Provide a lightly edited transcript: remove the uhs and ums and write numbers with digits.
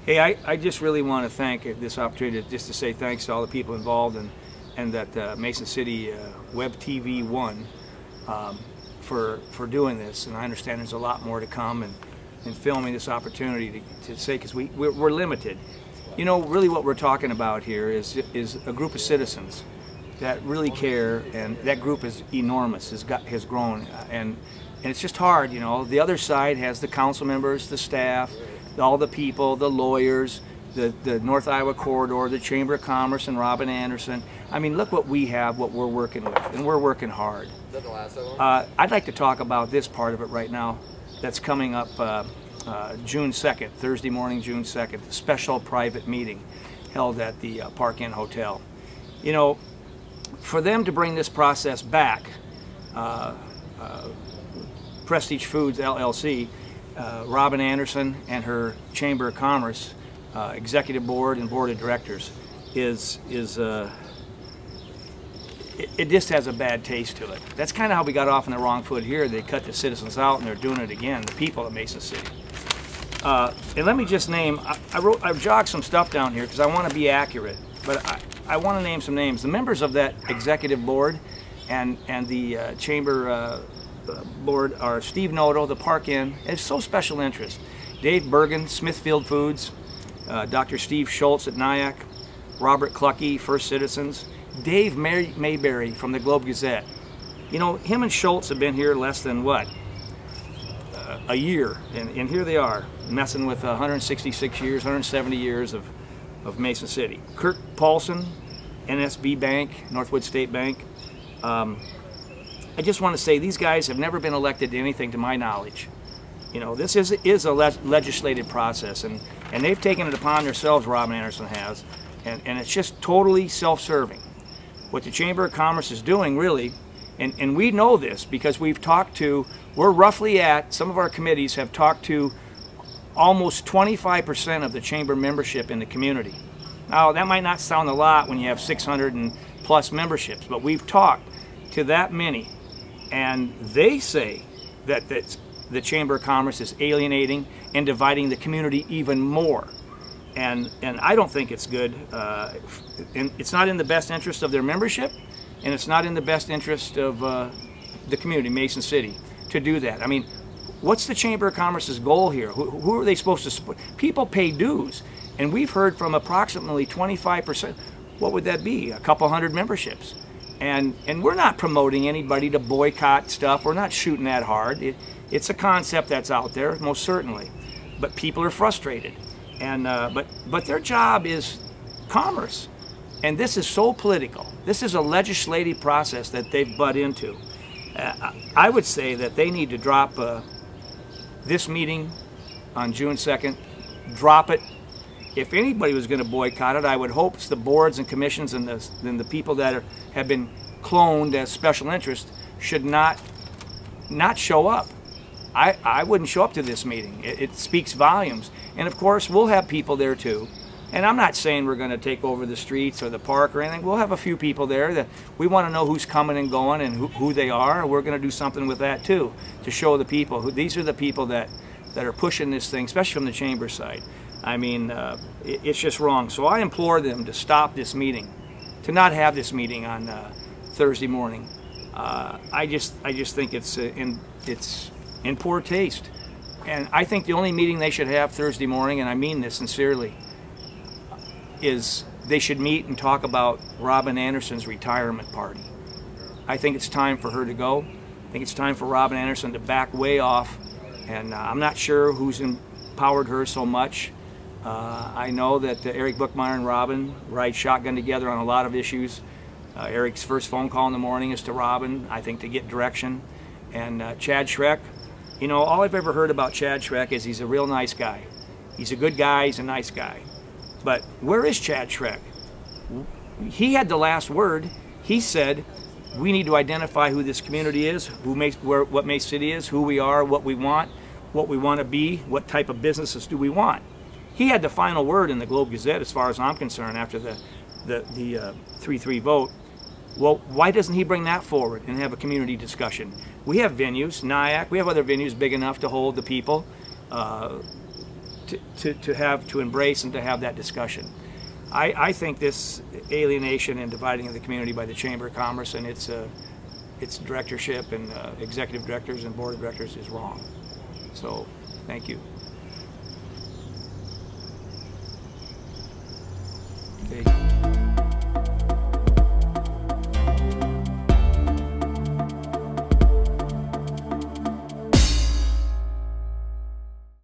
Hey, I just really want to thank this opportunity just to say thanks to all the people involved and that Mason City Web TV 1 for doing this. And I understand there's a lot more to come and filming this opportunity to say, because we're limited. You know, really what we're talking about here is a group of citizens that really care, and that group is enormous, has grown, and it's just hard, you know. The other side has the council members, the staff, all the people, the lawyers, the North Iowa Corridor, the Chamber of Commerce, and Robin Anderson. I mean, look what we have, what we're working with, and we're working hard. I'd like to talk about this part of it right now that's coming up June 2nd, Thursday morning, June 2nd, a special private meeting held at the Park Inn Hotel. You know, for them to bring this process back, Prestige Foods LLC, Robin Anderson and her Chamber of Commerce executive board and board of directors it just has a bad taste to it. That's kind of how we got off on the wrong foot here. They cut the citizens out and they're doing it again, the people of Mason City. And let me just name, I've jogged some stuff down here because I want to be accurate, but I want to name some names. The members of that executive board and the chamber board are Steve Noto, the Park Inn, it's so special interest. Dave Bergen, Smithfield Foods, Dr. Steve Schultz at Nyack, Robert Clucky, First Citizens, Dave Mayberry from the Globe Gazette. You know, him and Schultz have been here less than what? A year, and here they are, messing with 166 years, 170 years of Mason City. Kirk Paulson, NSB Bank, Northwood State Bank. I just want to say these guys have never been elected to anything to my knowledge. You know, this is a legislative process, and they've taken it upon themselves, Robin Anderson has, and it's just totally self-serving. What the Chamber of Commerce is doing, really, and we know this because we've talked to, we're roughly at, some of our committees have talked to almost 25% of the Chamber membership in the community. Now, that might not sound a lot when you have 600 and plus memberships, but we've talked to that many, and they say that the Chamber of Commerce is alienating and dividing the community even more. And I don't think it's good. And it's not in the best interest of their membership, and it's not in the best interest of the community, Mason City, to do that. I mean, what's the Chamber of Commerce's goal here? Who are they supposed to support? People pay dues, and we've heard from approximately 25%. What would that be? A couple hundred memberships. And we're not promoting anybody to boycott stuff. We're not shooting that hard. It's a concept that's out there, most certainly. But people are frustrated. And but their job is commerce. And this is so political. This is a legislative process that they've butt into. I would say that they need to drop this meeting on June 2nd. Drop it. If anybody was going to boycott it, I would hope it's the boards and commissions and the people that have been cloned as special interest should not show up. I wouldn't show up to this meeting. It speaks volumes. And of course, we'll have people there too. And I'm not saying we're going to take over the streets or the park or anything. We'll have a few people there that we want to know who's coming and going and who they are. We're going to do something with that too, to show the people who these are the people that are pushing this thing, especially from the chamber side. I mean, it's just wrong. So I implore them to stop this meeting, to not have this meeting on Thursday morning. I just think it's in poor taste. And I think the only meeting they should have Thursday morning, and I mean this sincerely, is they should meet and talk about Robin Anderson's retirement party. I think it's time for her to go. I think it's time for Robin Anderson to back way off. And I'm not sure who's empowered her so much. I know that Eric Bookmeyer and Robin ride shotgun together on a lot of issues. Eric's first phone call in the morning is to Robin, I think, to get direction. And Chad Schreck, you know, all I've ever heard about Chad Schreck is he's a real nice guy. He's a good guy, he's a nice guy. But where is Chad Schreck? He had the last word. He said, we need to identify who this community is, what Mason City is, who we are, what we want to be, what type of businesses do we want. He had the final word in the Globe Gazette, as far as I'm concerned, after the 3-3 vote. Well, why doesn't he bring that forward and have a community discussion? We have venues, Nyack, we have other venues big enough to hold the people. to embrace and to have that discussion. I think this alienation and dividing of the community by the Chamber of Commerce and its directorship and executive directors and board of directors is wrong. So, thank you. Okay.